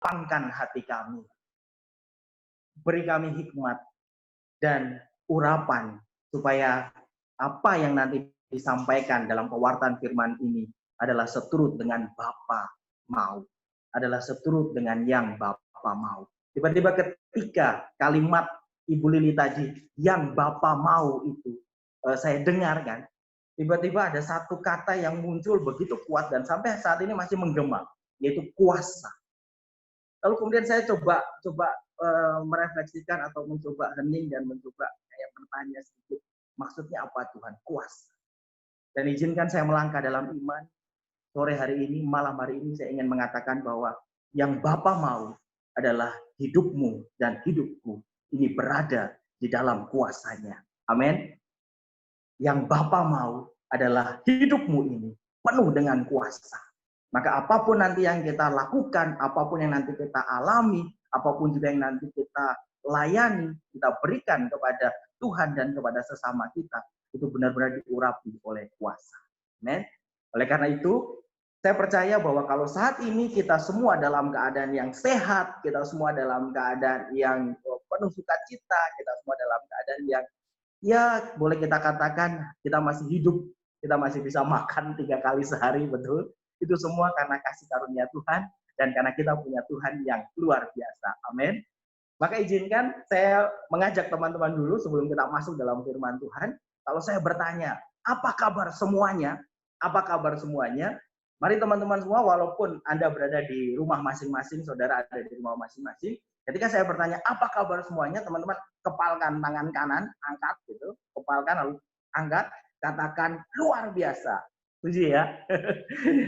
lapangkan hati kami. Beri kami hikmat dan urapan supaya apa yang nanti disampaikan dalam pewartaan firman ini adalah seturut dengan Bapa mau. Adalah seturut dengan yang Bapa mau. Tiba-tiba ketika kalimat Ibu Lili tadi, yang Bapa mau itu, saya dengar kan, tiba-tiba ada satu kata yang muncul begitu kuat dan sampai saat ini masih menggema, yaitu kuasa. Lalu kemudian saya coba merefleksikan atau mencoba hening dan mencoba kayak bertanya sedikit, maksudnya apa Tuhan? Kuasa. Dan izinkan saya melangkah dalam iman. Sore hari ini, malam hari ini saya ingin mengatakan bahwa yang Bapa mau adalah hidupmu dan hidupku ini berada di dalam kuasanya. Amin. Yang Bapa mau adalah hidupmu ini penuh dengan kuasa. Maka apapun nanti yang kita lakukan, apapun yang nanti kita alami, apapun juga yang nanti kita layani, kita berikan kepada Tuhan dan kepada sesama kita, itu benar-benar diurapi oleh kuasa. Amen. Oleh karena itu, saya percaya bahwa kalau saat ini kita semua dalam keadaan yang sehat, kita semua dalam keadaan yang penuh sukacita, kita semua dalam keadaan yang ya boleh kita katakan kita masih hidup, kita masih bisa makan 3 kali sehari, betul? Itu semua karena kasih karunia Tuhan dan karena kita punya Tuhan yang luar biasa. Amin. Maka izinkan saya mengajak teman-teman dulu sebelum kita masuk dalam firman Tuhan. Kalau saya bertanya, apa kabar semuanya? Apa kabar semuanya? Mari teman-teman semua, walaupun Anda berada di rumah masing-masing, saudara ada di rumah masing-masing, ketika saya bertanya, apa kabar semuanya? Teman-teman kepalkan tangan kanan, angkat gitu, kepalkan lalu angkat, katakan luar biasa. Setuju ya?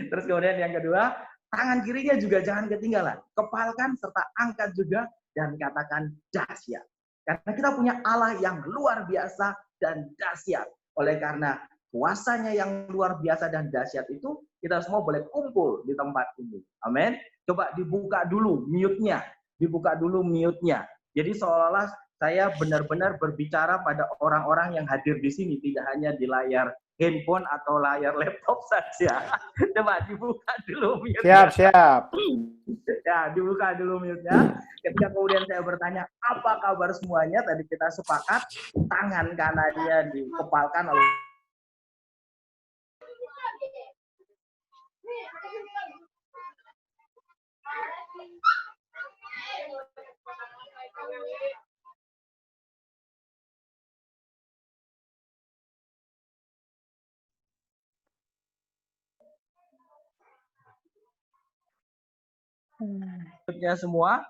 Terus kemudian yang kedua, tangan kirinya juga jangan ketinggalan. Kepalkan serta angkat juga dan katakan dahsyat. Karena kita punya Allah yang luar biasa dan dahsyat. Oleh karena kuasanya yang luar biasa dan dahsyat itu, kita semua boleh kumpul di tempat ini. Amin. Coba dibuka dulu mute-nya. Dibuka dulu mute-nya. Jadi seolah-olah saya benar-benar berbicara pada orang-orang yang hadir di sini, tidak hanya di layar handphone atau layar laptop saja. Coba dibuka dulu mute-nya. Siap. Ya, dibuka dulu mute-nya. Ketika kemudian saya bertanya, apa kabar semuanya? Tadi kita sepakat, tangan kanannya dikepalkan lalu mute-nya semua.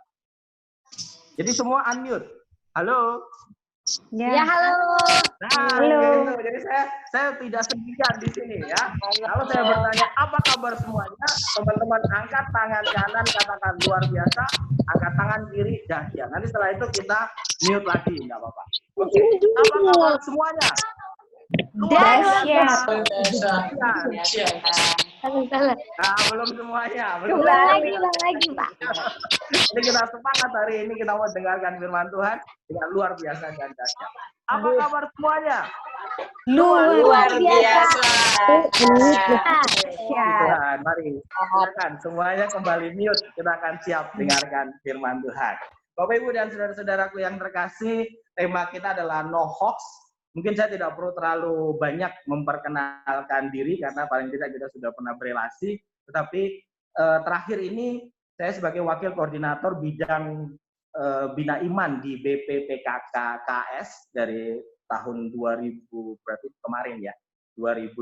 Jadi semua unmute. Halo. Ya, halo. Nah, Halo. gitu. Jadi saya tidak sendirian di sini ya. Kalau saya bertanya apa kabar semuanya, teman-teman angkat tangan kanan katakan luar biasa, angkat tangan kiri dahsyat. Nanti setelah itu kita mute lagi, nggak apa-apa. Oke. Apa kabar semuanya? Dahsyat. Nah, belum semuanya. Belum lagi, Pak. Ini kita sepakat hari ini kita mau dengarkan firman Tuhan dengan luar biasa dan dahsyat. Apa kabar semuanya? Luar biasa. Tuhan, mari silakan semuanya kembali mute. Kita akan siap dengarkan firman Tuhan. Bapak Ibu dan saudara-saudaraku yang terkasih, tema kita adalah no hoax. Mungkin saya tidak perlu terlalu banyak memperkenalkan diri karena paling tidak kita sudah pernah berelasi. Tetapi terakhir ini saya sebagai wakil koordinator bidang Bina Iman di BPPKK KS dari tahun 2000 berarti kemarin ya 2019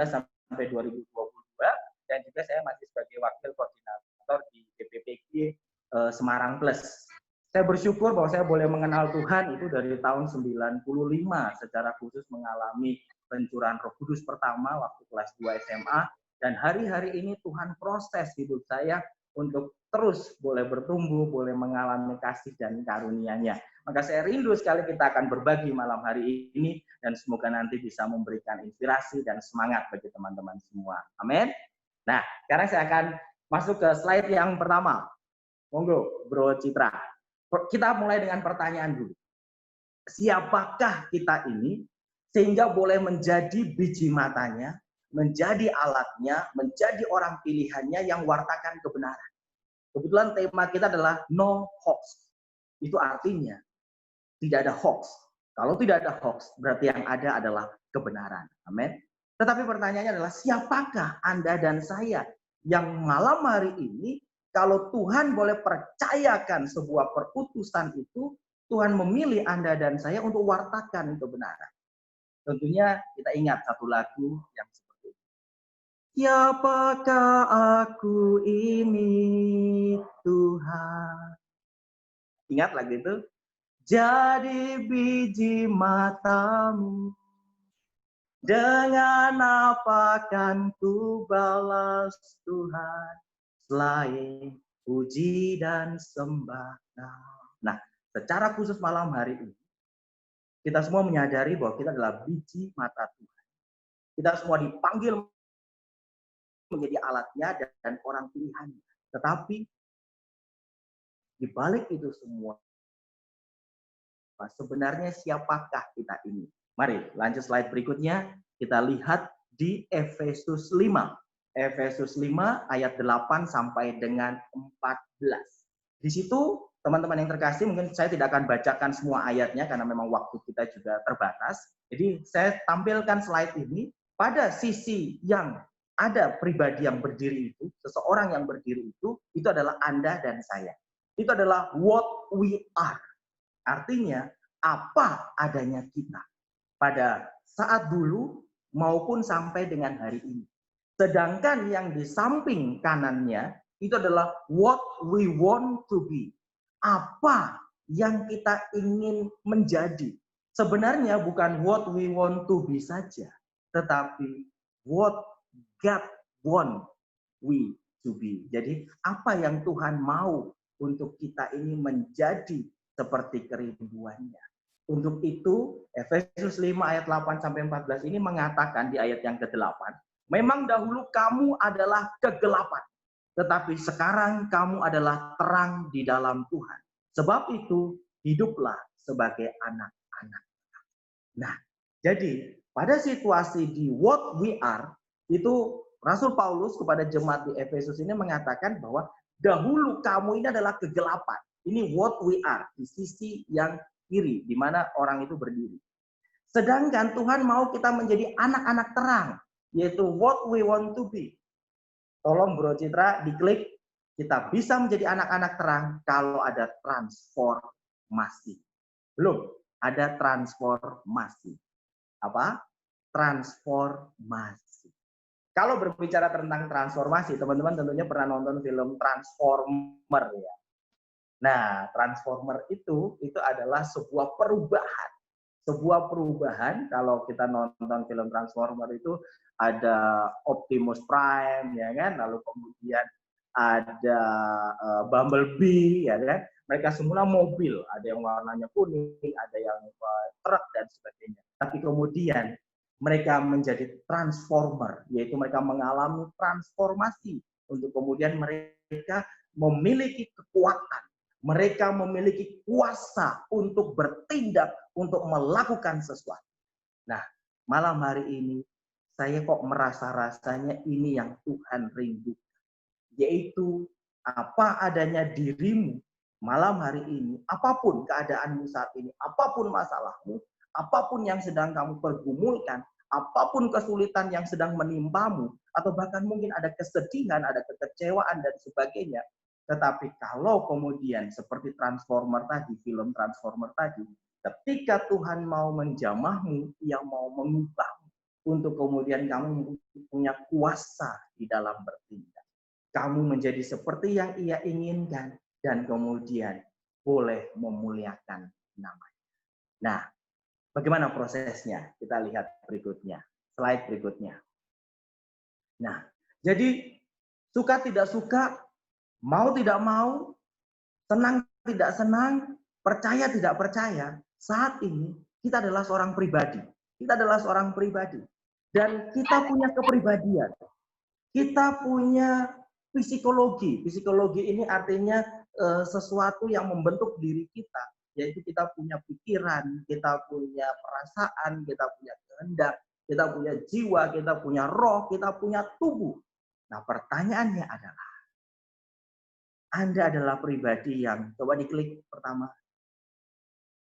sampai 2022 dan juga saya masih sebagai wakil koordinator di BPPG Semarang Plus. Saya bersyukur bahwa saya boleh mengenal Tuhan itu dari tahun 95 secara khusus mengalami pencurahan Roh Kudus pertama waktu kelas 2 SMA dan hari-hari ini Tuhan proses hidup saya untuk terus boleh bertumbuh, boleh mengalami kasih dan karunia-Nya. Maka saya rindu sekali kita akan berbagi malam hari ini dan semoga nanti bisa memberikan inspirasi dan semangat bagi teman-teman semua. Amin. Nah, sekarang saya akan masuk ke slide yang pertama. Monggo, Bro Citra. Kita mulai dengan pertanyaan dulu. Siapakah kita ini sehingga boleh menjadi biji matanya menjadi alatnya, menjadi orang pilihannya yang wartakan kebenaran. Kebetulan tema kita adalah no hoax. Itu artinya tidak ada hoax. Kalau tidak ada hoax, berarti yang ada adalah kebenaran. Amin. Tetapi pertanyaannya adalah siapakah Anda dan saya yang malam hari ini, kalau Tuhan boleh percayakan sebuah perputusan itu, Tuhan memilih Anda dan saya untuk wartakan kebenaran. Tentunya kita ingat satu lagu yang seperti itu. Siapakah aku ini Tuhan? Ingat lagu itu? Jadi biji matamu, dengan apa kan ku balas Tuhan selain puji dan sembah. Nah, secara khusus malam hari ini, kita semua menyadari bahwa kita adalah biji mata Tuhan. Kita semua dipanggil menjadi alatnya dan orang pilihannya. Tetapi di balik itu semua, sebenarnya siapakah kita ini? Mari lanjut slide berikutnya. Kita lihat di Efesus 5. Efesus 5 ayat 8 sampai dengan 14. Di situ teman-teman yang terkasih, mungkin saya tidak akan bacakan semua ayatnya karena memang waktu kita juga terbatas. Jadi saya tampilkan slide ini pada sisi yang ada pribadi yang berdiri itu, seseorang yang berdiri itu adalah Anda dan saya. Itu adalah what we are. Artinya, apa adanya kita pada saat dulu maupun sampai dengan hari ini. Sedangkan yang di samping kanannya itu adalah what we want to be. Apa yang kita ingin menjadi. Sebenarnya bukan what we want to be saja, tetapi what God want we to be. Jadi apa yang Tuhan mau untuk kita ini menjadi seperti kerinduannya. Untuk itu, Efesus 5 ayat 8 sampai 14 ini mengatakan di ayat yang ke-8, memang dahulu kamu adalah kegelapan, tetapi sekarang kamu adalah terang di dalam Tuhan. Sebab itu, hiduplah sebagai anak-anak. Nah, jadi pada situasi di what we are, itu Rasul Paulus kepada jemaat di Efesus ini mengatakan bahwa dahulu kamu ini adalah kegelapan. Ini what we are, di sisi yang kiri, di mana orang itu berdiri. Sedangkan Tuhan mau kita menjadi anak-anak terang, yaitu what we want to be. Tolong Bro Citra diklik, kita bisa menjadi anak-anak terang kalau ada transformasi. Belum, ada transformasi. Apa? Transformasi. Kalau berbicara tentang transformasi, teman-teman tentunya pernah nonton film Transformer ya. Nah, Transformer itu adalah sebuah perubahan. Sebuah perubahan, kalau kita nonton film Transformer itu ada Optimus Prime, ya kan? Lalu kemudian ada Bumblebee, ya kan? Mereka semula mobil, ada yang warnanya kuning, ada yang truk dan sebagainya. Tapi kemudian mereka menjadi transformer, yaitu mereka mengalami transformasi untuk kemudian mereka memiliki kekuatan. Mereka memiliki kuasa untuk bertindak, untuk melakukan sesuatu. Nah, malam hari ini, saya kok merasa-rasanya ini yang Tuhan rindukan. Yaitu, apa adanya dirimu malam hari ini, apapun keadaanmu saat ini, apapun masalahmu, apapun yang sedang kamu pergumulkan, apapun kesulitan yang sedang menimpamu, atau bahkan mungkin ada kesedihan, ada kekecewaan, dan sebagainya. Tetapi kalau kemudian seperti Transformer tadi, film Transformer tadi, ketika Tuhan mau menjamahmu, Ia mau mengubahmu, untuk kemudian kamu punya kuasa di dalam bertindak. Kamu menjadi seperti yang Ia inginkan, dan kemudian boleh memuliakan namanya. Nah, bagaimana prosesnya? Kita lihat berikutnya, slide berikutnya. Nah, jadi suka tidak suka, mau tidak mau, senang tidak senang, percaya tidak percaya, saat ini kita adalah seorang pribadi. Kita adalah seorang pribadi. Dan kita punya kepribadian. Kita punya psikologi. Psikologi ini artinya sesuatu yang membentuk diri kita. Yaitu kita punya pikiran, kita punya perasaan, kita punya kehendak, kita punya jiwa, kita punya roh, kita punya tubuh. Nah, pertanyaannya adalah, Anda adalah pribadi yang, coba diklik pertama.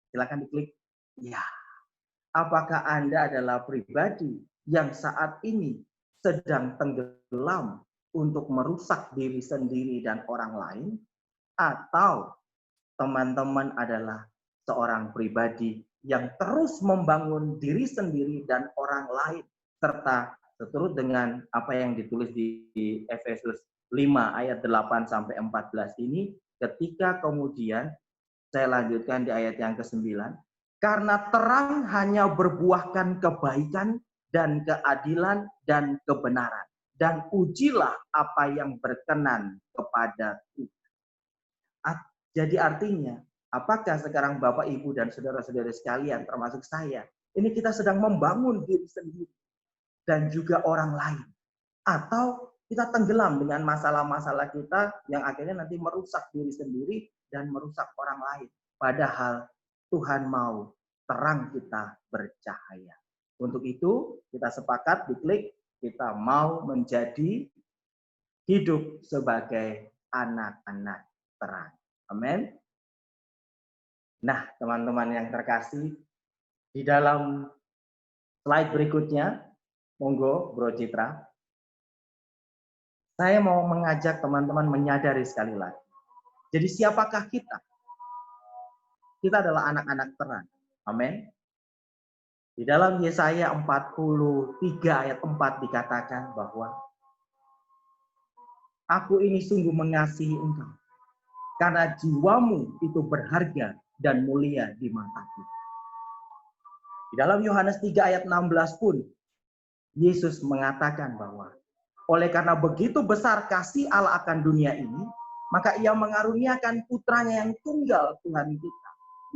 Silakan diklik. Ya. Apakah Anda adalah pribadi yang saat ini sedang tenggelam untuk merusak diri sendiri dan orang lain? Atau teman-teman adalah seorang pribadi yang terus membangun diri sendiri dan orang lain, serta seturut dengan apa yang ditulis di Efesus 5 ayat 8 sampai 14 ini, ketika kemudian saya lanjutkan di ayat yang ke-9, karena terang hanya berbuahkan kebaikan dan keadilan dan kebenaran, dan ujilah apa yang berkenan kepada Tuhan. Jadi artinya, apakah sekarang Bapak, Ibu, dan saudara-saudara sekalian, termasuk saya, ini kita sedang membangun diri sendiri dan juga orang lain? Atau kita tenggelam dengan masalah-masalah kita yang akhirnya nanti merusak diri sendiri dan merusak orang lain? Padahal Tuhan mau terang kita bercahaya. Untuk itu, kita sepakat diklik, kita mau menjadi hidup sebagai anak-anak terang. Amin. Nah, teman-teman yang terkasih, di dalam slide berikutnya, monggo Bro Citra, saya mau mengajak teman-teman menyadari sekali lagi. Jadi siapakah kita? Kita adalah anak-anak terang. Amin. Di dalam Yesaya 43 ayat 4 dikatakan bahwa aku ini sungguh mengasihi engkau, karena jiwamu itu berharga dan mulia di mataku. Di dalam Yohanes 3 ayat 16 pun, Yesus mengatakan bahwa oleh karena begitu besar kasih Allah akan dunia ini, maka ia mengaruniakan putranya yang tunggal Tuhan kita,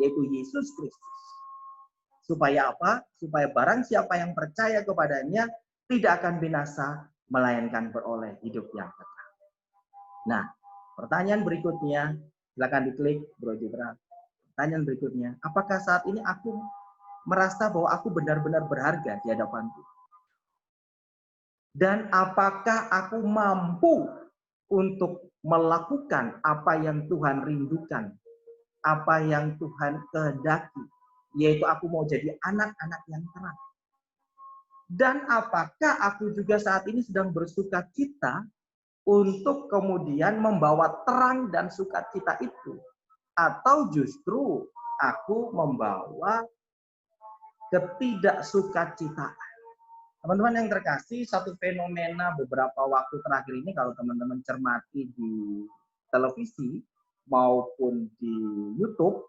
yaitu Yesus Kristus. Supaya apa? Supaya barang siapa yang percaya kepadanya tidak akan binasa, melainkan beroleh hidup yang kekal. Nah, pertanyaan berikutnya, silakan diklik Bro Citra. Pertanyaan berikutnya, apakah saat ini aku merasa bahwa aku benar-benar berharga di hadapan Tuhan? Dan apakah aku mampu untuk melakukan apa yang Tuhan rindukan, apa yang Tuhan kehendaki, yaitu aku mau jadi anak-anak yang terang? Dan apakah aku juga saat ini sedang bersukacita untuk kemudian membawa terang dan sukacita itu? Atau justru aku membawa ketidaksukacitaan? Teman-teman yang terkasih, satu fenomena beberapa waktu terakhir ini, kalau teman-teman cermati di televisi maupun di YouTube,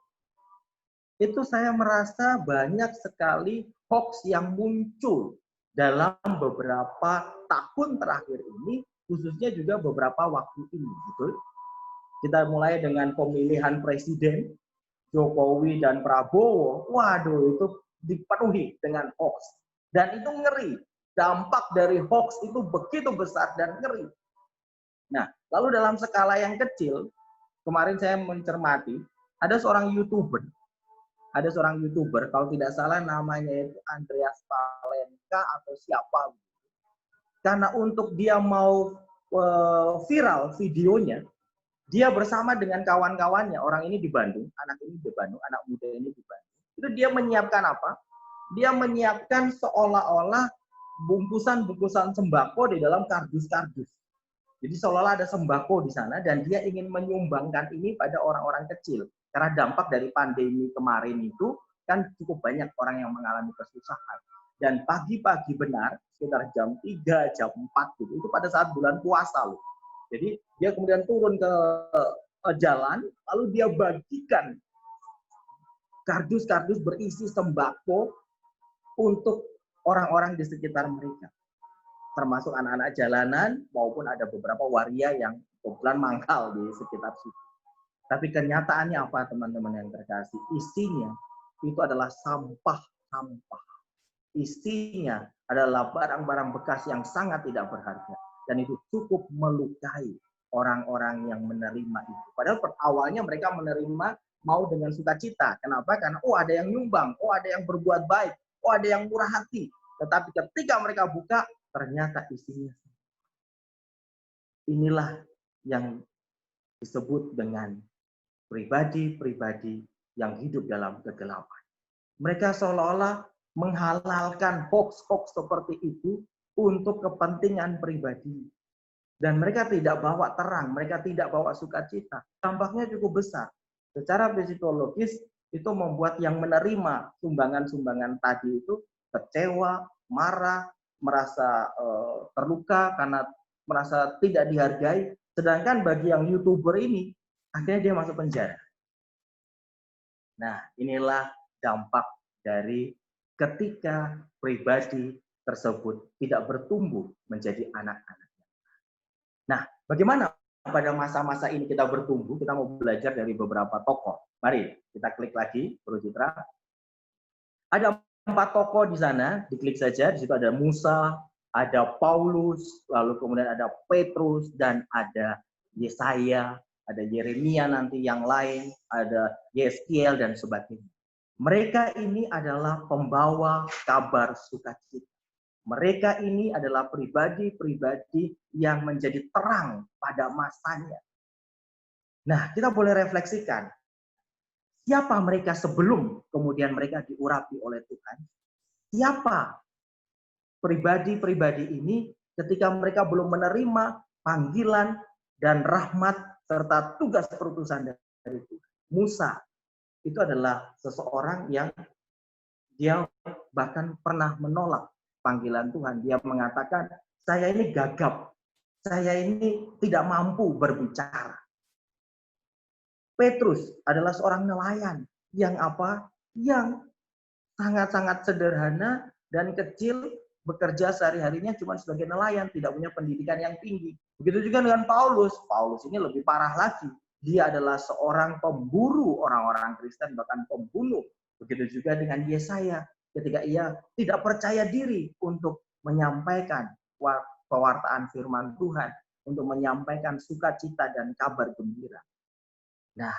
itu saya merasa banyak sekali hoax yang muncul dalam beberapa tahun terakhir ini, khususnya juga beberapa waktu ini. Betul? Kita mulai dengan pemilihan presiden, Jokowi dan Prabowo, waduh itu dipenuhi dengan hoax. Dan itu ngeri. Dampak dari hoax itu begitu besar dan ngeri. Nah, lalu dalam skala yang kecil, kemarin saya mencermati, ada seorang YouTuber. Ada seorang YouTuber, kalau tidak salah namanya itu Andreas Valenka atau siapa. Karena untuk dia mau viral videonya, dia bersama dengan kawan-kawannya, orang ini di Bandung, anak ini di Bandung, anak muda ini di Bandung. Itu dia menyiapkan apa? Dia menyiapkan seolah-olah bungkusan-bungkusan sembako di dalam kardus-kardus. Jadi seolah-olah ada sembako di sana dan dia ingin menyumbangkan ini pada orang-orang kecil. Karena dampak dari pandemi kemarin itu kan cukup banyak orang yang mengalami kesusahan. Dan pagi-pagi benar, sekitar jam 3, jam 4 gitu, itu pada saat bulan puasa loh. Jadi dia kemudian turun ke jalan, lalu dia bagikan kardus-kardus berisi sembako untuk orang-orang di sekitar mereka. Termasuk anak-anak jalanan maupun ada beberapa waria yang kebetulan mangkal di sekitar situ. Tapi kenyataannya apa teman-teman yang terkasih? Isinya itu adalah sampah-sampah. Isinya adalah barang-barang bekas yang sangat tidak berharga. Dan itu cukup melukai orang-orang yang menerima itu. Padahal awalnya mereka menerima mau dengan sukacita. Kenapa? Karena ada yang nyumbang, ada yang berbuat baik, ada yang murah hati. Tetapi ketika mereka buka, ternyata isinya. Inilah yang disebut dengan pribadi-pribadi yang hidup dalam kegelapan. Mereka seolah-olah menghalalkan hoax-hoax seperti itu untuk kepentingan pribadi. Dan mereka tidak bawa terang, mereka tidak bawa sukacita. Dampaknya cukup besar. Secara psikologis itu membuat yang menerima sumbangan-sumbangan tadi itu kecewa, marah, merasa terluka karena merasa tidak dihargai. Sedangkan bagi yang YouTuber ini, akhirnya dia masuk penjara. Nah, inilah dampak dari ketika pribadi tersebut tidak bertumbuh menjadi anak-anak. Nah, bagaimana pada masa-masa ini kita bertumbuh? Kita mau belajar dari beberapa tokoh. Mari kita klik lagi, Bro Citra. Ada 4 tokoh di sana, diklik saja. Di situ ada Musa, ada Paulus, lalu kemudian ada Petrus, dan ada Yesaya, ada Yeremia nanti yang lain, ada Yeskiel, dan sebagainya. Mereka ini adalah pembawa kabar sukacita. Mereka ini adalah pribadi-pribadi yang menjadi terang pada masanya. Nah, kita boleh refleksikan. Siapa mereka sebelum kemudian mereka diurapi oleh Tuhan? Siapa pribadi-pribadi ini ketika mereka belum menerima panggilan dan rahmat serta tugas perutusan dari Tuhan? Musa itu adalah seseorang yang dia bahkan pernah menolak panggilan Tuhan. Dia mengatakan, saya ini gagap, saya ini tidak mampu berbicara. Petrus adalah seorang nelayan yang apa? Yang sangat-sangat sederhana dan kecil, bekerja sehari-harinya cuma sebagai nelayan, tidak punya pendidikan yang tinggi. Begitu juga dengan Paulus. Paulus ini lebih parah lagi. Dia adalah seorang pemburu orang-orang Kristen, bahkan pembunuh. Begitu juga dengan Yesaya. Ketika ia tidak percaya diri untuk menyampaikan pewartaan firman Tuhan, untuk menyampaikan sukacita dan kabar gembira. Nah,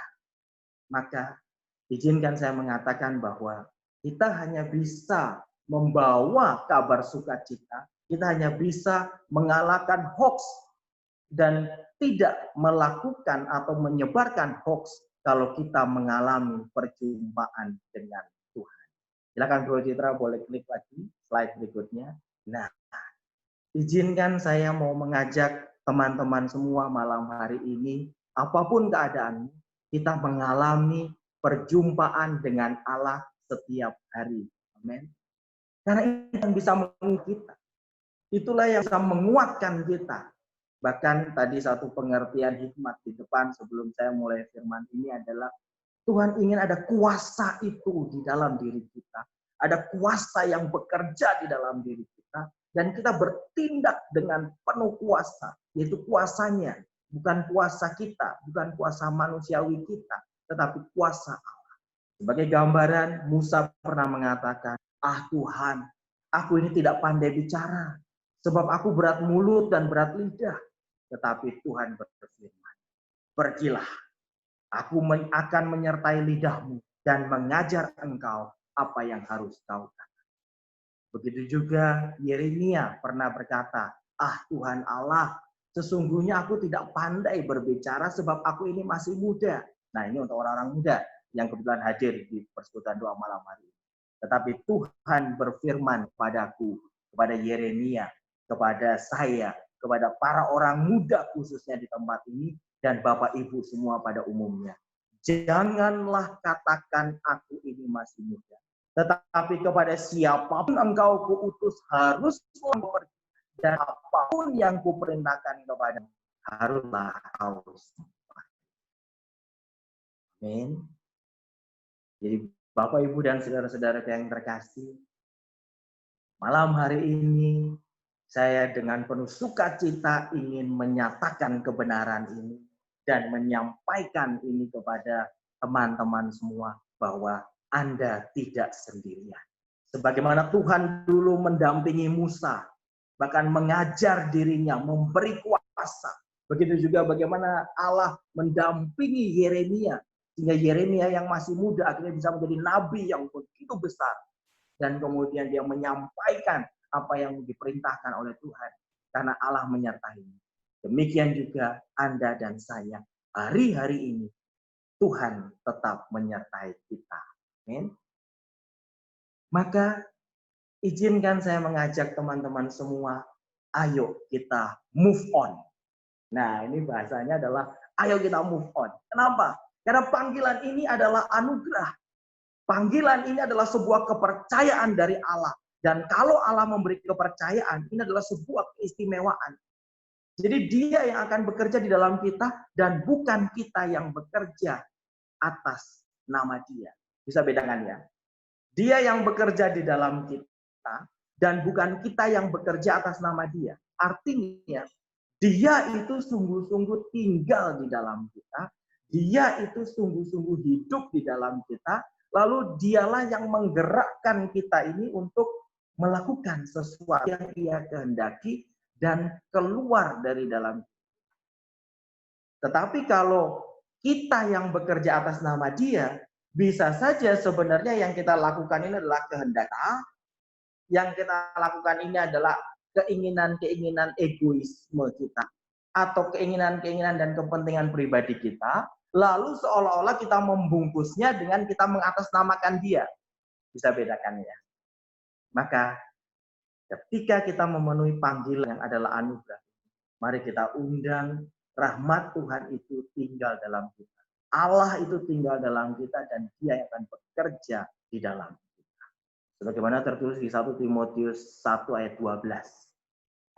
maka izinkan saya mengatakan bahwa kita hanya bisa membawa kabar sukacita, kita hanya bisa mengalahkan hoax dan tidak melakukan atau menyebarkan hoax kalau kita mengalami perjumpaan dengan Tuhan. Silakan Bro Citra, boleh klik lagi slide berikutnya. Nah, izinkan saya mau mengajak teman-teman semua malam hari ini, apapun keadaanmu, kita mengalami perjumpaan dengan Allah setiap hari. Amin. Karena itu yang bisa menguatkan kita. Itulah yang bisa menguatkan kita. Bahkan tadi satu pengertian hikmat di depan sebelum saya mulai firman ini adalah Tuhan ingin ada kuasa itu di dalam diri kita. Ada kuasa yang bekerja di dalam diri kita. Dan kita bertindak dengan penuh kuasa. Yaitu kuasanya. Bukan kuasa kita. Bukan kuasa manusiawi kita. Tetapi kuasa Allah. Sebagai gambaran, Musa pernah mengatakan, Tuhan, aku ini tidak pandai bicara. Sebab aku berat mulut dan berat lidah. Tetapi Tuhan berfirman, pergilah. Aku akan menyertai lidahmu dan mengajar engkau apa yang harus kau katakan. Begitu juga Yeremia pernah berkata, Tuhan Allah, sesungguhnya aku tidak pandai berbicara sebab aku ini masih muda. Nah, ini untuk orang-orang muda yang kebetulan hadir di persekutuan doa malam hari ini. Tetapi Tuhan berfirman kepadaku, kepada Yeremia, kepada saya, kepada para orang muda khususnya di tempat ini, dan Bapak Ibu semua pada umumnya. Janganlah katakan aku ini masih muda. Tetapi kepada siapapun engkau kuutus harus pergi. Dan apapun yang kuperintahkan kepada haruslah kau sampai. Amin. Jadi Bapak, Ibu, dan saudara-saudara yang terkasih, malam hari ini saya dengan penuh sukacita ingin menyatakan kebenaran ini dan menyampaikan ini kepada teman-teman semua bahwa Anda tidak sendirian. Sebagaimana Tuhan dulu mendampingi Musa, bahkan mengajar dirinya, memberi kuasa. Begitu juga bagaimana Allah mendampingi Yeremia, sehingga Yeremia yang masih muda akhirnya bisa menjadi nabi yang begitu besar. Dan kemudian dia menyampaikan apa yang diperintahkan oleh Tuhan. Karena Allah menyertai. Demikian juga Anda dan saya. Hari-hari ini Tuhan tetap menyertai kita. Amin. Maka izinkan saya mengajak teman-teman semua, ayo kita move on. Nah, ini bahasanya adalah ayo kita move on. Kenapa? Karena panggilan ini adalah anugerah. Panggilan ini adalah sebuah kepercayaan dari Allah. Dan kalau Allah memberi kepercayaan, ini adalah sebuah keistimewaan. Jadi dia yang akan bekerja di dalam kita dan bukan kita yang bekerja atas nama dia. Bisa bedakan ya? Dia yang bekerja di dalam kita dan bukan kita yang bekerja atas nama dia. Artinya, dia itu sungguh-sungguh tinggal di dalam kita. Dia itu sungguh-sungguh hidup di dalam kita. Lalu dialah yang menggerakkan kita ini untuk melakukan sesuatu yang ia kehendaki dan keluar dari dalam. Tetapi kalau kita yang bekerja atas nama dia, bisa saja sebenarnya yang kita lakukan ini adalah kehendak kita. Yang kita lakukan ini adalah keinginan-keinginan egoisme kita. Atau keinginan-keinginan dan kepentingan pribadi kita. Lalu seolah-olah kita membungkusnya dengan kita mengatasnamakan dia. Bisa bedakan ya. Maka ketika kita memenuhi panggilan yang adalah anugerah, mari kita undang rahmat Tuhan itu tinggal dalam kita. Allah itu tinggal dalam kita dan dia yang akan bekerja di dalam kita. Sebagaimana tertulis di 1 Timotius 1 ayat 12.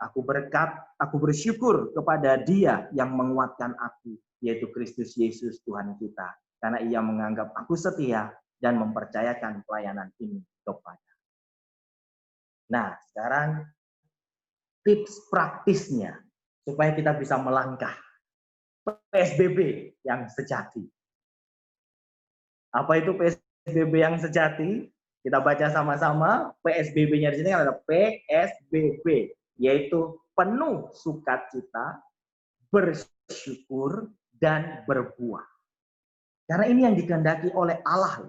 Aku bersyukur kepada dia yang menguatkan aku, yaitu Kristus Yesus Tuhan kita. Karena ia menganggap aku setia dan mempercayakan pelayanan ini kepada. Nah, sekarang tips praktisnya supaya kita bisa melangkah PSBB yang sejati. Apa itu PSBB yang sejati? Kita baca sama-sama. PSBB-nya di sini ada PSBB, yaitu penuh sukacita, bersyukur, dan berbuah. Karena ini yang dikehendaki oleh Allah.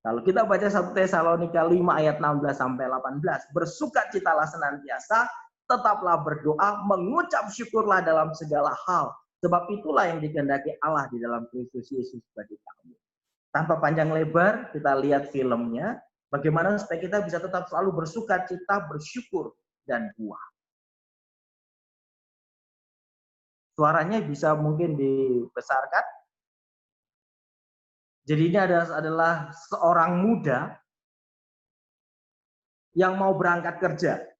Kalau kita baca 1 Tesalonika 5 ayat 16 sampai 18, bersukacitalah senantiasa, tetaplah berdoa, mengucap syukurlah dalam segala hal. Sebab itulah yang dikehendaki Allah di dalam Kristus Yesus bagi kamu. Tanpa panjang lebar, kita lihat filmnya. Bagaimana supaya kita bisa tetap selalu bersukacita, bersyukur, dan buah. Suaranya bisa mungkin dibesarkan. Jadi ini adalah seorang muda yang mau berangkat kerja.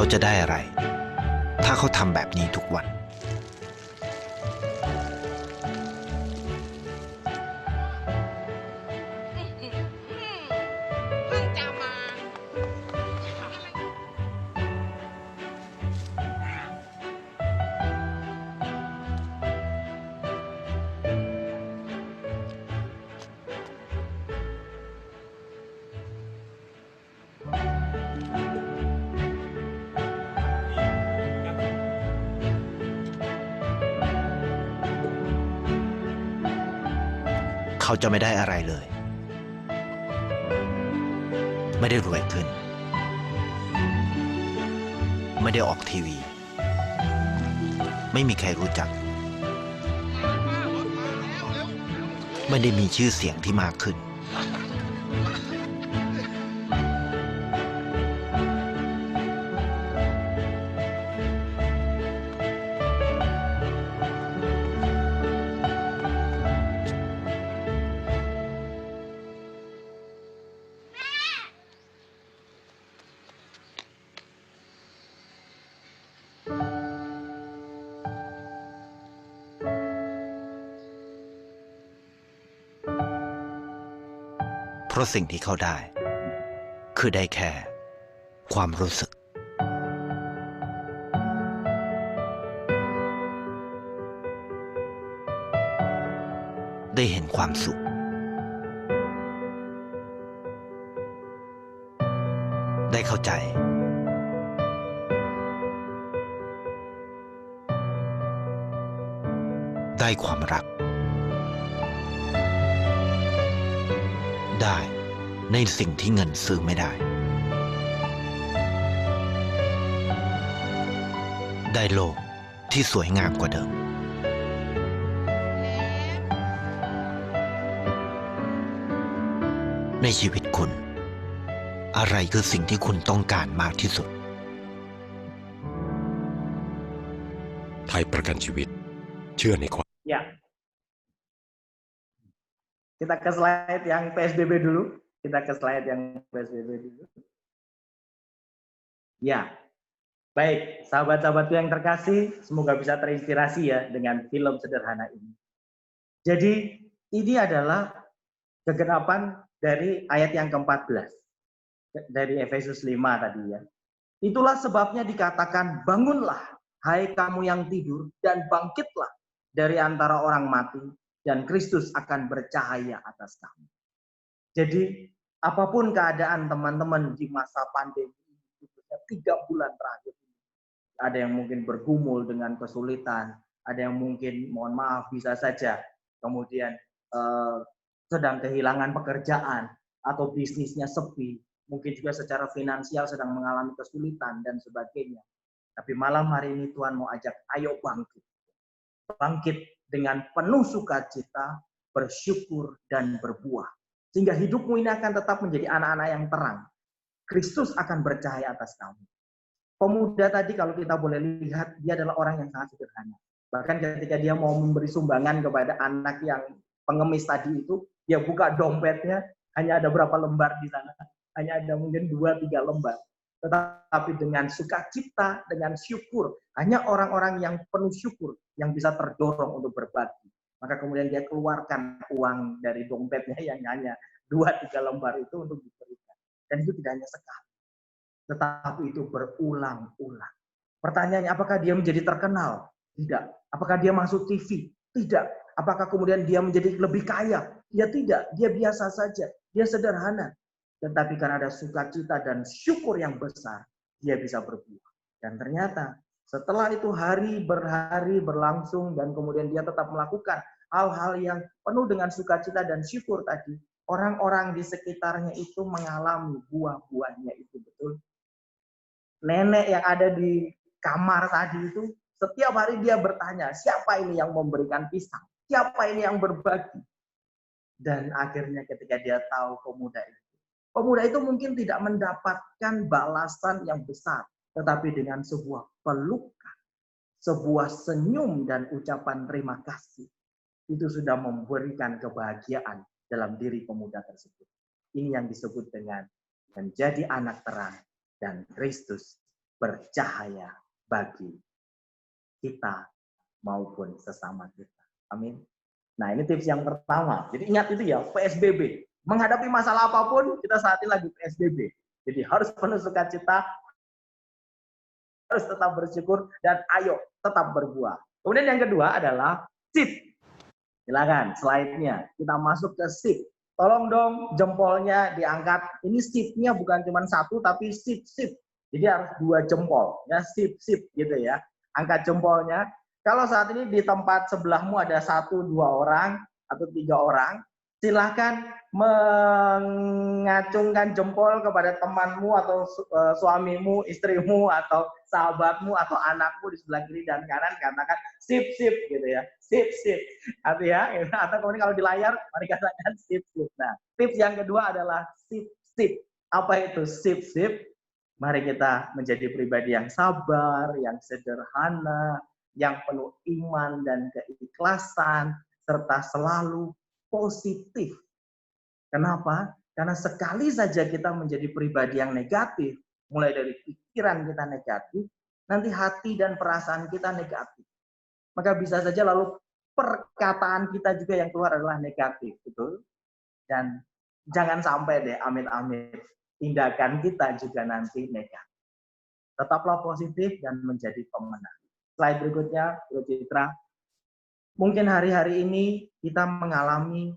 เขาจะได้อะไรถ้าเขาทำแบบนี้ทุกวันเขาจะไม่ได้อะไรเลยไม่ได้รวยขึ้นไม่ได้ออกทีวีไม่มีใครรู้จักไม่ได้มีชื่อเสียงที่มากขึ้นเพราะสิ่งที่เขาได้คือได้แค่ความรู้สึกได้เห็นความสุข เข้าใจ ได้ความรัก ได้ในสิ่งที่เงินซื้อไม่ได้ ได้โลกที่สวยงามกว่าเดิม ในชีวิตคุณ อะไรคือสิ่งที่คุณต้องการมากที่สุด ไทยประกันชีวิตเชื่อในความ Ya. Kita ke slide yang PSBB dulu. Kita ke slide yang PSBB dulu. Ya. Baik, sahabat-sahabatku yang terkasih, semoga bisa terinspirasi ya dengan film sederhana ini. Jadi, ini adalah kegenapan dari ayat yang ke-14. Dari Efesus 5 tadi ya. Itulah sebabnya dikatakan, bangunlah, hai kamu yang tidur, dan bangkitlah dari antara orang mati, dan Kristus akan bercahaya atas kamu. Jadi, apapun keadaan teman-teman di masa pandemi, 3 bulan terakhir, ada yang mungkin bergumul dengan kesulitan, ada yang mungkin, mohon maaf, bisa saja kemudian sedang kehilangan pekerjaan, atau bisnisnya sepi, mungkin juga secara finansial sedang mengalami kesulitan, dan sebagainya. Tapi malam hari ini Tuhan mau ajak, ayo bangkit. Bangkit dengan penuh sukacita, bersyukur, dan berbuah. Sehingga hidupmu ini akan tetap menjadi anak-anak yang terang. Kristus akan bercahaya atas kamu. Pemuda tadi kalau kita boleh lihat, dia adalah orang yang sangat sederhana. Bahkan ketika dia mau memberi sumbangan kepada anak yang pengemis tadi itu, dia buka dompetnya, hanya ada berapa lembar di sana. Hanya ada mungkin 2-3 lembar. Tetapi dengan sukacita, dengan syukur, hanya orang-orang yang penuh syukur yang bisa terdorong untuk berbagi. Maka kemudian dia keluarkan uang dari dompetnya yang hanya 2-3 lembar itu untuk diberikan. Dan itu tidak hanya sekali, tetapi itu berulang-ulang. Pertanyaannya, apakah dia menjadi terkenal? Tidak. Apakah dia masuk TV? Tidak. Apakah kemudian dia menjadi lebih kaya? Ya tidak. Dia biasa saja. Dia sederhana. Tetapi karena ada sukacita dan syukur yang besar, dia bisa berbuah. Dan ternyata setelah itu hari berhari berlangsung dan kemudian dia tetap melakukan hal-hal yang penuh dengan sukacita dan syukur tadi, orang-orang di sekitarnya itu mengalami buah-buahnya itu, betul. Nenek yang ada di kamar tadi itu, setiap hari dia bertanya, siapa ini yang memberikan pisang? Siapa ini yang berbagi? Dan akhirnya ketika dia tahu pemuda itu mungkin tidak mendapatkan balasan yang besar, tetapi dengan sebuah pelukan, sebuah senyum dan ucapan terima kasih, itu sudah memberikan kebahagiaan dalam diri pemuda tersebut. Ini yang disebut dengan menjadi anak terang dan Kristus bercahaya bagi kita maupun sesama kita. Amin. Nah, ini tips yang pertama. Jadi ingat itu ya, PSBB. Menghadapi masalah apapun, kita saat ini lagi PSBB. Jadi harus penuh sukacita, harus tetap bersyukur, dan ayo tetap berbuah. Kemudian yang kedua adalah sip. Silakan slide-nya. Kita masuk ke sip. Tolong dong jempolnya diangkat. Ini sip-nya bukan cuma 1, tapi sip-sip. Jadi harus 2 jempol. Ya, sip-sip gitu ya. Angkat jempolnya. Kalau saat ini di tempat sebelahmu ada 1-2 orang atau 3 orang, silahkan mengacungkan jempol kepada temanmu atau suamimu, istrimu, atau sahabatmu, atau anakmu di sebelah kiri dan kanan, katakan sip-sip gitu ya, sip-sip. Artinya, atau kemudian kalau di layar, mari katakan sip-sip. Nah, tips yang kedua adalah sip-sip. Apa itu sip-sip? Mari kita menjadi pribadi yang sabar, yang sederhana, yang penuh iman dan keikhlasan, serta selalu positif. Kenapa? Karena sekali saja kita menjadi pribadi yang negatif, mulai dari pikiran kita negatif, nanti hati dan perasaan kita negatif. Maka bisa saja lalu perkataan kita juga yang keluar adalah negatif, betul? Dan jangan sampai deh, amit-amit, tindakan kita juga nanti negatif. Tetaplah positif dan menjadi pemenang. Slide berikutnya, Bro Citra. Mungkin hari-hari ini kita mengalami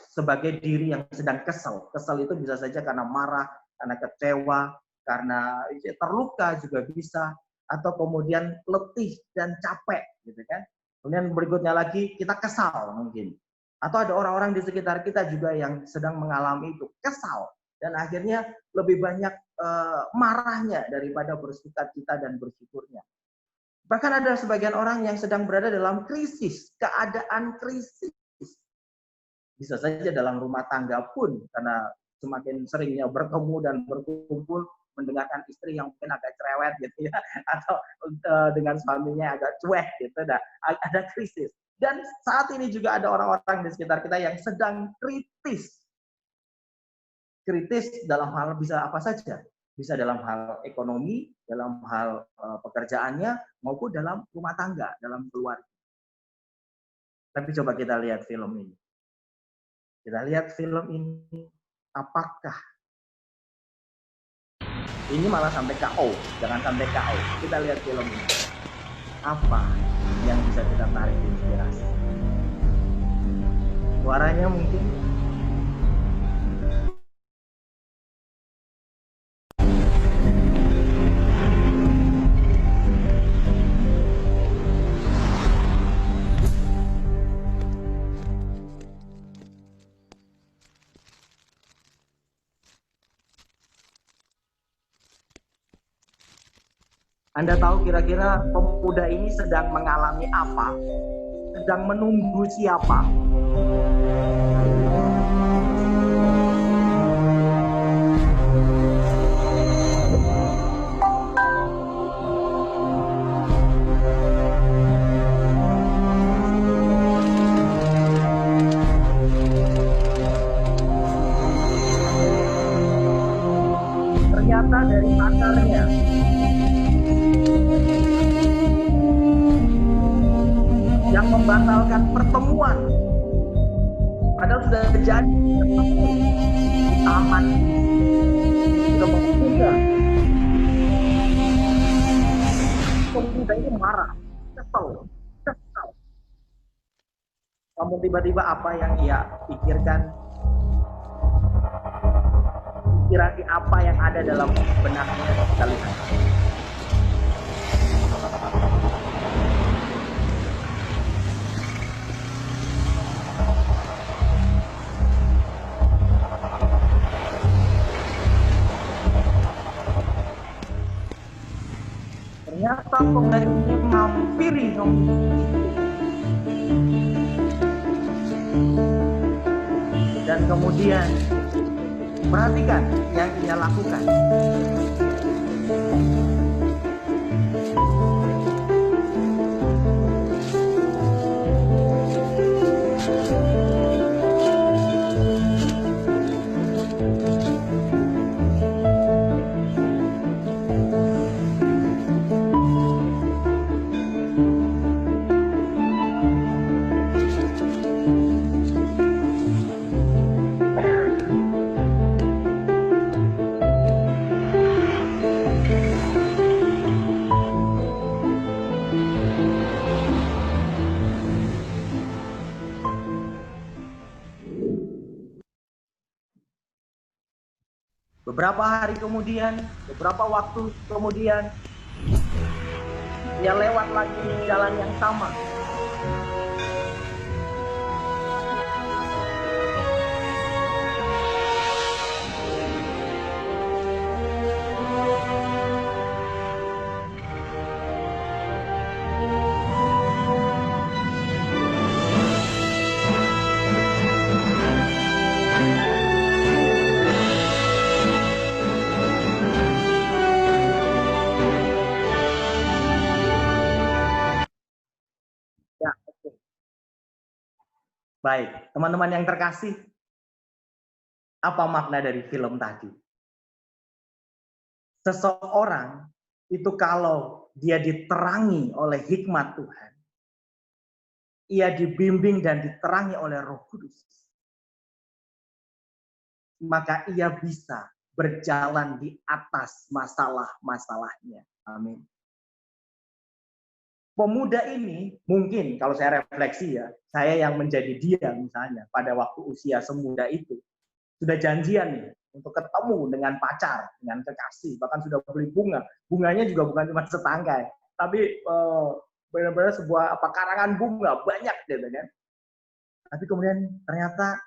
sebagai diri yang sedang kesel. Kesel itu bisa saja karena marah, karena kecewa, karena terluka juga bisa, atau kemudian letih dan capek, gitu kan. Kemudian berikutnya lagi kita kesal mungkin. Atau ada orang-orang di sekitar kita juga yang sedang mengalami itu, kesal. Dan akhirnya lebih banyak marahnya daripada bersukacita dan bersyukurnya. Bahkan ada sebagian orang yang sedang berada dalam krisis, keadaan krisis. Bisa saja dalam rumah tangga pun, karena semakin seringnya bertemu dan berkumpul, mendengarkan istri yang mungkin agak cerewet gitu ya, atau dengan suaminya agak cuek gitu, ada krisis. Dan saat ini juga ada orang-orang di sekitar kita yang sedang kritis. Kritis dalam hal bisa apa saja. Bisa dalam hal ekonomi, dalam hal pekerjaannya, maupun dalam rumah tangga, dalam keluarga. Tapi coba kita lihat film ini. Kita lihat film ini, apakah ini malah sampai KO, jangan sampai KO. Kita lihat film ini. Apa yang bisa kita tarik inspirasi? Suaranya mungkin Anda tahu kira-kira pemuda ini sedang mengalami apa? Sedang menunggu siapa? Ternyata dari pacarnya. Yang membatalkan pertemuan, padahal sudah terjadi di taman, sudah menunda. Pemuda ini marah, kesal. Namun tiba-tiba apa yang ia pikirkan, kira-kira apa yang ada dalam benaknya, kita lihat. Ternyata pemuda ini menghampiri dan kemudian perhatikan yang ia lakukan. Beberapa hari kemudian, beberapa waktu kemudian, dia lewat lagi di jalan yang sama. Baik, teman-teman yang terkasih, apa makna dari film tadi? Seseorang itu kalau dia diterangi oleh hikmat Tuhan, ia dibimbing dan diterangi oleh Roh Kudus, maka ia bisa berjalan di atas masalah-masalahnya. Amin. Pemuda ini mungkin kalau saya refleksi ya, saya yang menjadi dia misalnya pada waktu usia semuda itu, sudah janjian nih, untuk ketemu dengan pacar, dengan kekasih, bahkan sudah beli bunga. Bunganya juga bukan cuma setangkai, tapi benar-benar sebuah karangan bunga banyak gitu kan. Tapi kemudian ternyata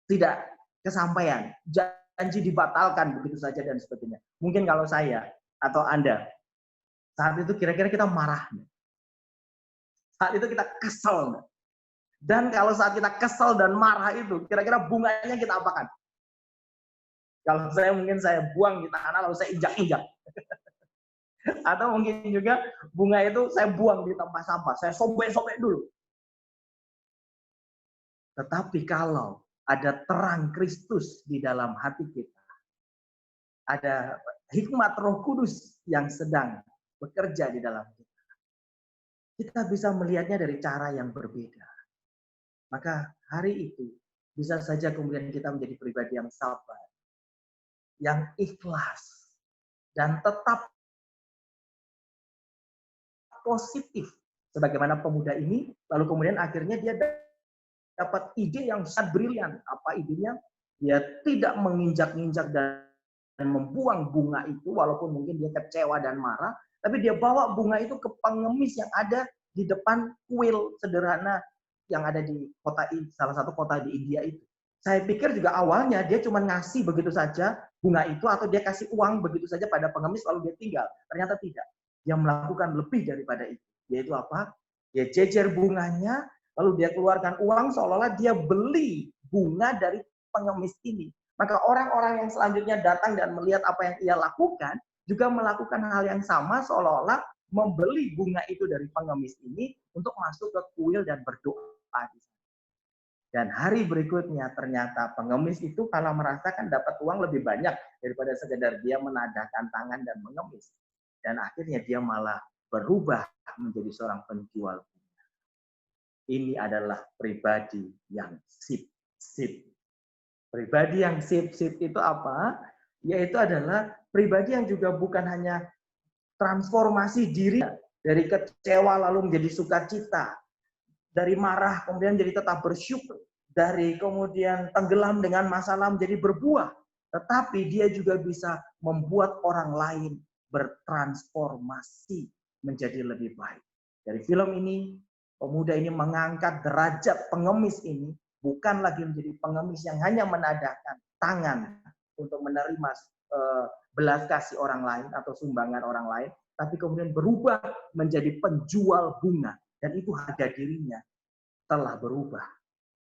tidak kesampaian, janji dibatalkan begitu saja dan sebagainya. Mungkin kalau saya atau Anda saat itu kira-kira kita marah, saat itu kita kesel. Dan kalau saat kita kesel dan marah itu, kira-kira bunganya kita apakan? Kalau saya mungkin saya buang di tanah lalu saya injak-injak. Atau mungkin juga bunga itu saya buang di tempat sampah, saya sobek-sobek dulu. Tetapi kalau ada terang Kristus di dalam hati kita, ada hikmat Roh Kudus yang sedang bekerja di dalam kita, kita bisa melihatnya dari cara yang berbeda. Maka hari itu bisa saja kemudian kita menjadi pribadi yang sabar, yang ikhlas, dan tetap positif. Sebagaimana pemuda ini, lalu kemudian akhirnya dia dapat ide yang sangat brilian. Apa idenya? Dia tidak menginjak-injak dan membuang bunga itu, walaupun mungkin dia kecewa dan marah, tapi dia bawa bunga itu ke pengemis yang ada di depan kuil sederhana yang ada di kota, salah satu kota di India itu. Saya pikir juga awalnya dia cuma ngasih begitu saja bunga itu, atau dia kasih uang begitu saja pada pengemis lalu dia tinggal. Ternyata tidak. Dia melakukan lebih daripada itu. Yaitu apa? Dia jejer bunganya, lalu dia keluarkan uang seolah-olah dia beli bunga dari pengemis ini. Maka orang-orang yang selanjutnya datang dan melihat apa yang ia lakukan, juga melakukan hal yang sama seolah-olah membeli bunga itu dari pengemis ini untuk masuk ke kuil dan berdoa. Dan hari berikutnya ternyata pengemis itu kalau merasakan dapat uang lebih banyak daripada sekedar dia menadahkan tangan dan mengemis. Dan akhirnya dia malah berubah menjadi seorang penjual bunga. Ini adalah pribadi yang sip-sip. Pribadi yang sip-sip itu apa? Yaitu adalah pribadi yang juga bukan hanya transformasi diri dari kecewa lalu menjadi sukacita, dari marah kemudian jadi tetap bersyukur, dari kemudian tenggelam dengan masalah menjadi berbuah, tetapi dia juga bisa membuat orang lain bertransformasi menjadi lebih baik. Dari film ini, pemuda ini mengangkat derajat pengemis ini, bukan lagi menjadi pengemis yang hanya menadahkan tangan untuk menerima belas kasih orang lain atau sumbangan orang lain, tapi kemudian berubah menjadi penjual bunga. Dan itu harga dirinya telah berubah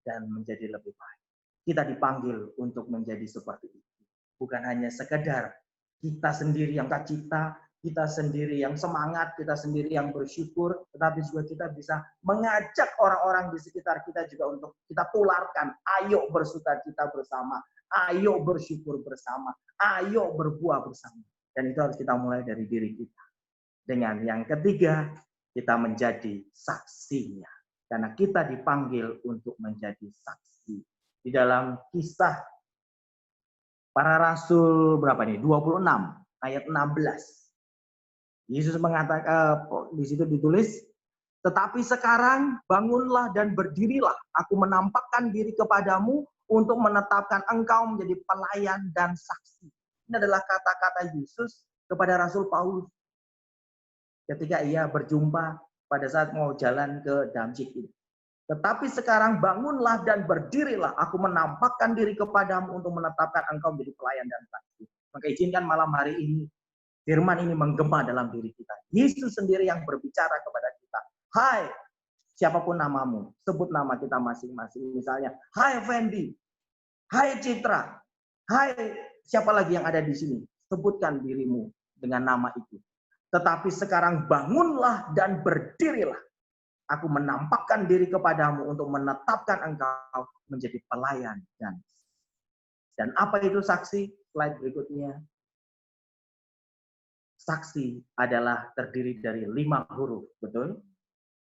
dan menjadi lebih baik. Kita dipanggil untuk menjadi seperti itu. Bukan hanya sekedar kita sendiri yang cita, kita sendiri yang semangat, kita sendiri yang bersyukur, tetapi juga kita bisa mengajak orang-orang di sekitar kita juga untuk kita tularkan, ayo bersukacita bersama, ayo bersyukur bersama, ayo berbuah bersama. Dan itu harus kita mulai dari diri kita. Dengan yang ketiga, kita menjadi saksinya. Karena kita dipanggil untuk menjadi saksi. Di dalam Kisah Para Rasul berapa nih? 26 ayat 16. Yesus mengatakan, di situ ditulis, tetapi sekarang bangunlah dan berdirilah. Aku menampakkan diri kepadamu untuk menetapkan engkau menjadi pelayan dan saksi. Ini adalah kata-kata Yesus kepada Rasul Paulus ketika ia berjumpa pada saat mau jalan ke Damsyik ini. Tetapi sekarang bangunlah dan berdirilah. Aku menampakkan diri kepadamu untuk menetapkan engkau menjadi pelayan dan saksi. Maka izinkan malam hari ini firman ini menggema dalam diri kita. Yesus sendiri yang berbicara kepada kita. Hai, siapapun namamu, sebut nama kita masing-masing. Misalnya, hai Fendi, hai Citra, hai siapa lagi yang ada di sini. Sebutkan dirimu dengan nama itu. Tetapi sekarang bangunlah dan berdirilah. Aku menampakkan diri kepadamu untuk menetapkan engkau menjadi pelayan dan apa itu saksi? Slide berikutnya. Saksi adalah terdiri dari 5 huruf, betul?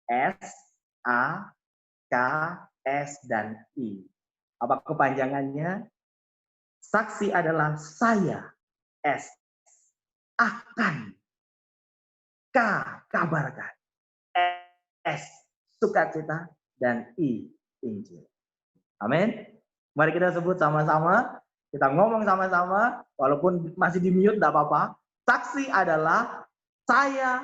S, A, K, S, dan I. Apa kepanjangannya? Saksi adalah saya, S, akan, K, kabarkan, S, sukacita, dan I, Injil. Amin. Mari kita sebut sama-sama. Kita ngomong sama-sama, walaupun masih di mute, tidak apa-apa. Saksi adalah saya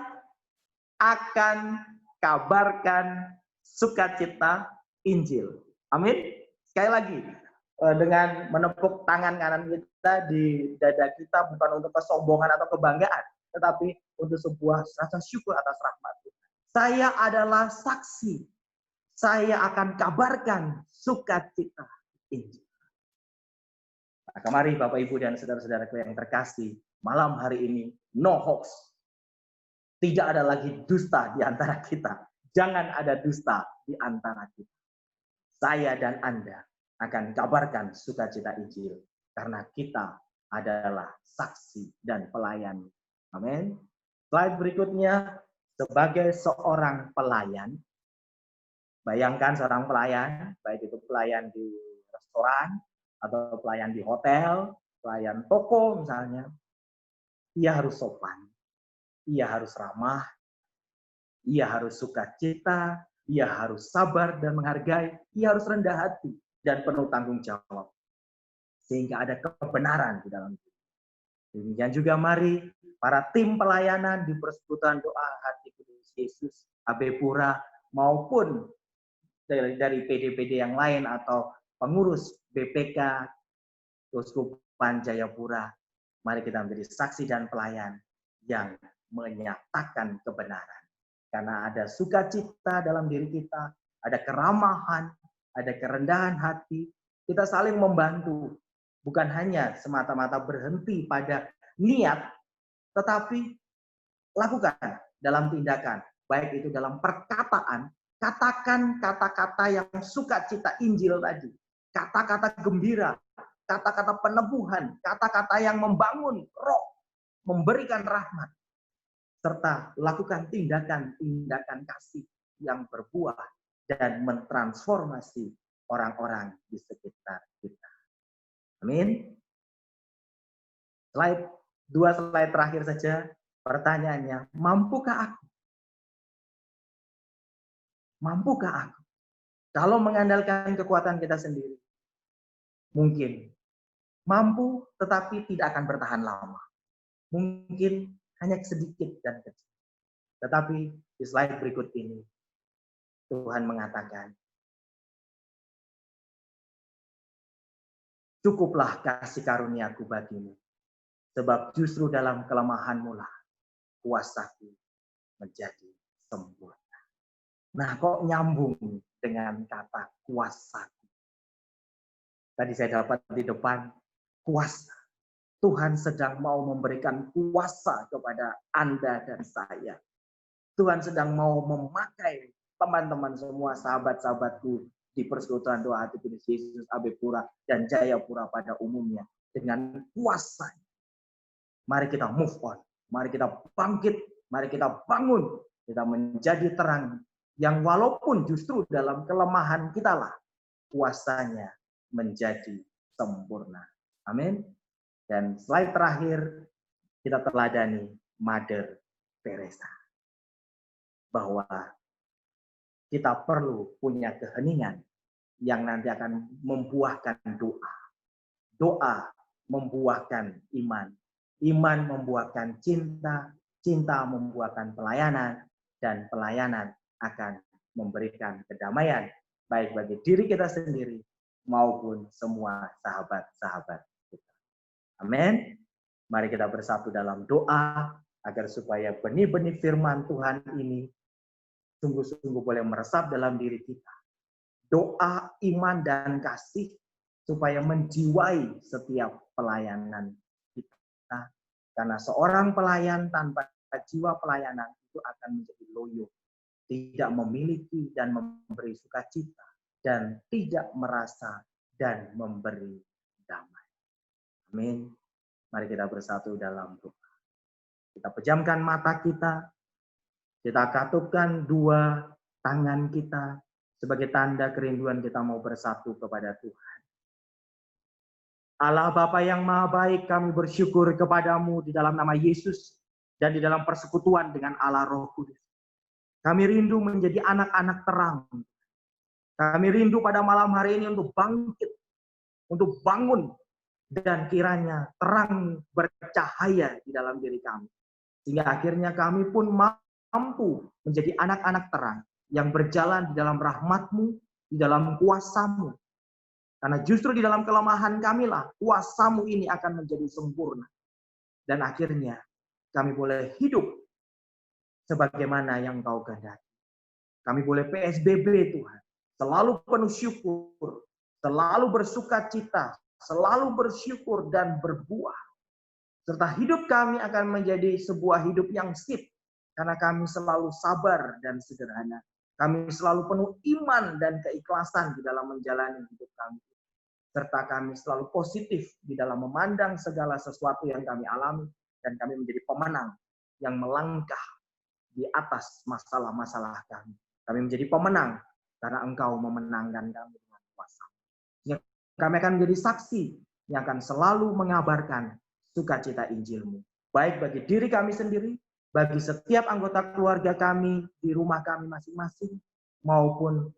akan kabarkan sukacita Injil. Amin. Sekali lagi, dengan menepuk tangan kanan kita di dada kita bukan untuk kesombongan atau kebanggaan, tetapi untuk sebuah rasa syukur atas rahmat Tuhan. Saya adalah saksi. Saya akan kabarkan sukacita Injil. Nah, kemari Bapak Ibu dan saudara-saudaraku yang terkasih, malam hari ini no hoax. Tidak ada lagi dusta di antara kita. Jangan ada dusta di antara kita. Saya dan Anda akan kabarkan sukacita Injil karena kita adalah saksi dan pelayan. Amin. Slide berikutnya, sebagai seorang pelayan, bayangkan seorang pelayan, baik itu pelayan di restoran atau pelayan di hotel, pelayan toko misalnya, ia harus sopan, ia harus ramah, ia harus sukacita, ia harus sabar dan menghargai, ia harus rendah hati dan penuh tanggung jawab. Sehingga ada kebenaran di dalam diri. Demikian juga mari para tim pelayanan di Persekutuan Doa Hati Kudus Yesus AB Pura maupun dari PD-PD yang lain atau pengurus BPK Keuskupan Jayapura, mari kita menjadi saksi dan pelayan yang menyatakan kebenaran. Karena ada sukacita dalam diri kita, ada keramahan, ada kerendahan hati, kita saling membantu. Bukan hanya semata-mata berhenti pada niat, tetapi lakukan dalam tindakan. Baik itu dalam perkataan, katakan kata-kata yang sukacita Injil tadi. Kata-kata gembira, kata-kata penebuhan, kata-kata yang membangun roh, memberikan rahmat. Serta lakukan tindakan-tindakan kasih yang berbuah dan mentransformasi orang-orang di sekitar kita. Amin. Dua slide terakhir saja. Pertanyaannya, mampukah aku? Mampukah aku? Kalau mengandalkan kekuatan kita sendiri, mungkin mampu tetapi tidak akan bertahan lama. Mungkin hanya sedikit dan kecil. Tetapi di slide berikut ini, Tuhan mengatakan, cukuplah kasih karuniaku bagimu, sebab justru dalam kelemahanmu lah kuasaku menjadi sempurna. Nah, kok nyambung dengan kata kuasaku? Tadi saya dapat di depan, kuasa. Tuhan sedang mau memberikan kuasa kepada Anda dan saya. Tuhan sedang mau memakai teman-teman semua, sahabat-sahabatku di Persekutuan Doa Hati Kudus Yesus AB Pura dan Jayapura pada umumnya dengan kuasa. Mari kita move on, mari kita bangkit, mari kita bangun, kita menjadi terang yang walaupun justru dalam kelemahan kita lah kuasanya menjadi sempurna. Amin. Dan slide terakhir kita teladani Mother Teresa. Bahwa kita perlu punya keheningan yang nanti akan membuahkan doa. Doa membuahkan iman. Iman membuahkan cinta. Cinta membuahkan pelayanan. Dan pelayanan akan memberikan kedamaian. Baik bagi diri kita sendiri maupun semua sahabat-sahabat kita. Amin. Mari kita bersatu dalam doa agar supaya benih-benih firman Tuhan ini sungguh-sungguh boleh meresap dalam diri kita. Doa, iman, dan kasih supaya menjiwai setiap pelayanan kita. Karena seorang pelayan tanpa jiwa pelayanan itu akan menjadi loyo. Tidak memiliki dan memberi sukacita. Dan tidak merasa dan memberi damai. Amin. Mari kita bersatu dalam doa. Kita pejamkan mata kita. Kita katupkan dua tangan kita sebagai tanda kerinduan kita mau bersatu kepada Tuhan. Allah Bapa yang Maha Baik, kami bersyukur kepadamu di dalam nama Yesus dan di dalam persekutuan dengan Allah Roh Kudus. Kami rindu menjadi anak-anak terang. Kami rindu pada malam hari ini untuk bangkit, untuk bangun dan kiranya terang bercahaya di dalam diri kami. Sehingga akhirnya kami pun mampu menjadi anak-anak terang yang berjalan di dalam rahmat-Mu, di dalam kuasa-Mu. Karena justru di dalam kelemahan kamilah kuasa-Mu ini akan menjadi sempurna. Dan akhirnya kami boleh hidup sebagaimana yang Engkau kehendaki. Kami boleh PSBB Tuhan, selalu penuh syukur, selalu bersukacita, selalu bersyukur dan berbuah. Serta hidup kami akan menjadi sebuah hidup yang sip, karena kami selalu sabar dan sederhana. Kami selalu penuh iman dan keikhlasan di dalam menjalani hidup kami. Serta kami selalu positif di dalam memandang segala sesuatu yang kami alami, dan kami menjadi pemenang yang melangkah di atas masalah-masalah kami. Kami menjadi pemenang karena Engkau memenangkan kami dengan kuasa. Kami akan menjadi saksi yang akan selalu mengabarkan sukacita Injil-Mu. Baik bagi diri kami sendiri, bagi setiap anggota keluarga kami di rumah kami masing-masing, maupun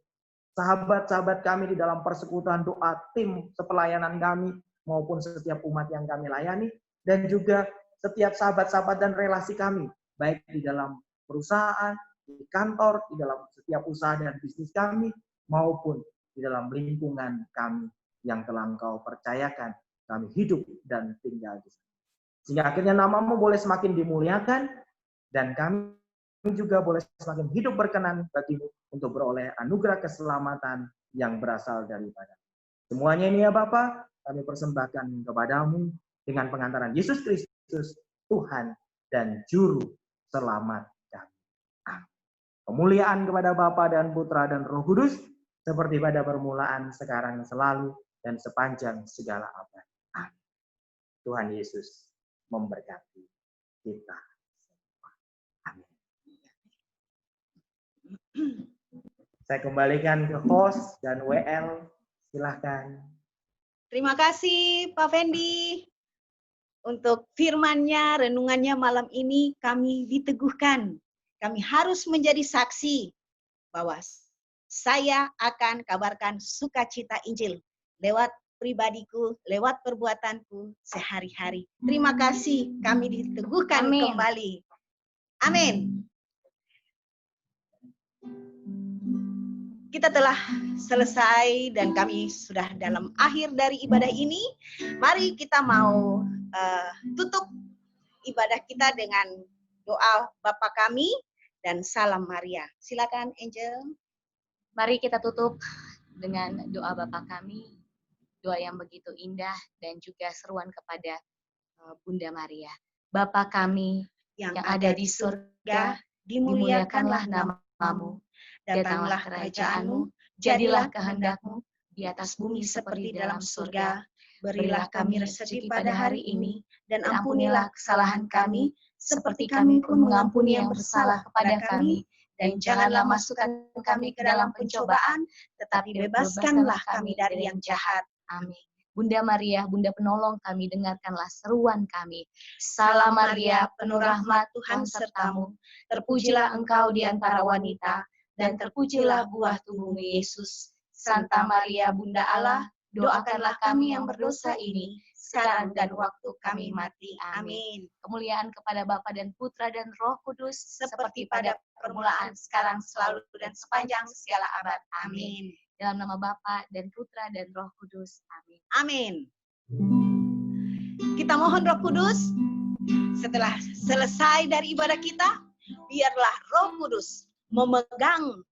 sahabat-sahabat kami di dalam persekutuan doa, tim sepelayanan kami, maupun setiap umat yang kami layani, dan juga setiap sahabat-sahabat dan relasi kami, baik di dalam perusahaan, di kantor, di dalam setiap usaha dan bisnis kami, maupun di dalam lingkungan kami yang telah Engkau percayakan kami hidup dan tinggal di sana. Sehingga akhirnya nama-Mu boleh semakin dimuliakan, dan kami juga boleh semakin hidup berkenan bagi-Mu untuk beroleh anugerah keselamatan yang berasal daripada. Semuanya ini ya Bapa, kami persembahkan kepada-Mu dengan pengantaran Yesus Kristus, Tuhan dan Juru Selamat kami. Amin. Kemuliaan kepada Bapa dan Putra dan Roh Kudus, seperti pada permulaan, sekarang, selalu, dan sepanjang segala abad. Amin. Tuhan Yesus memberkati kita semua. Amin. Saya kembalikan ke host dan WL. Silahkan. Terima kasih Pak Fendi. Untuk firman-Nya, renungannya malam ini kami diteguhkan. Kami harus menjadi saksi bahwa saya akan kabarkan sukacita Injil lewat pribadiku, lewat perbuatanku sehari-hari. Terima kasih, kami diteguhkan kembali. Amin. Kita telah selesai dan kami sudah dalam akhir dari ibadah ini. Mari kita mau tutup ibadah kita dengan doa Bapa kami dan salam Maria. Silakan Angel. Mari kita tutup dengan doa Bapa kami, doa yang begitu indah dan juga seruan kepada Bunda Maria. Bapa kami yang ada di surga, dimuliakanlah nama-Mu, datanglah kerajaan-Mu, jadilah kehendak-Mu di atas bumi seperti dalam surga. Berilah kami rezeki pada hari ini, dan ampunilah kesalahan kami, seperti kami pun mengampuni yang bersalah kepada kami. Dan janganlah masukkan kami ke dalam pencobaan, tetapi bebaskanlah kami dari yang jahat. Amin. Bunda Maria, Bunda Penolong kami, dengarkanlah seruan kami. Salam Maria, penuh rahmat, Tuhan sertamu. Terpujilah engkau di antara wanita, dan terpujilah buah tubuhmu Yesus. Santa Maria, Bunda Allah, doakanlah kami yang berdosa ini, sekarang dan waktu kami mati. Amin. Kemuliaan kepada Bapa dan Putra dan Roh Kudus, seperti pada permulaan, sekarang, selalu, dan sepanjang segala abad. Amin. Dalam nama Bapa dan Putra dan Roh Kudus. Amin. Amin. Kita mohon Roh Kudus, setelah selesai dari ibadah kita, biarlah Roh Kudus memegang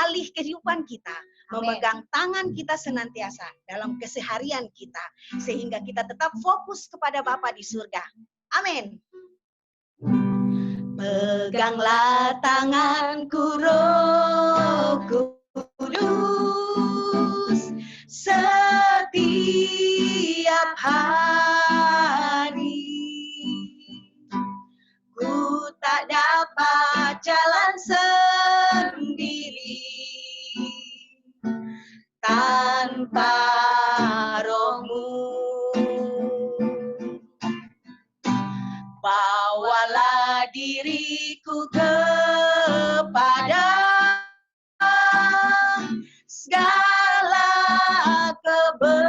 alih kehidupan kita, memegang tangan kita senantiasa dalam keseharian kita, sehingga kita tetap fokus kepada Bapa di surga. Amin. Peganglah tanganku Roh Kudus setiap hari. Ku tak dapat jalan sendiri tanpa Roh-Mu. Bawalah diriku kepada segala kebenaran.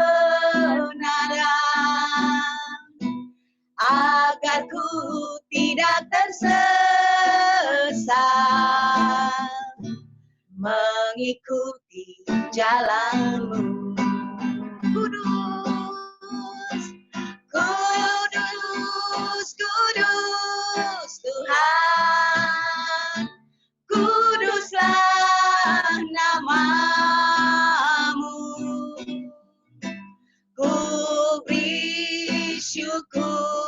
agar ku tidak tersesat mengikuti jalanmu. Kudus, kudus, kudus Tuhan, kuduslah namamu. Ku beri syukur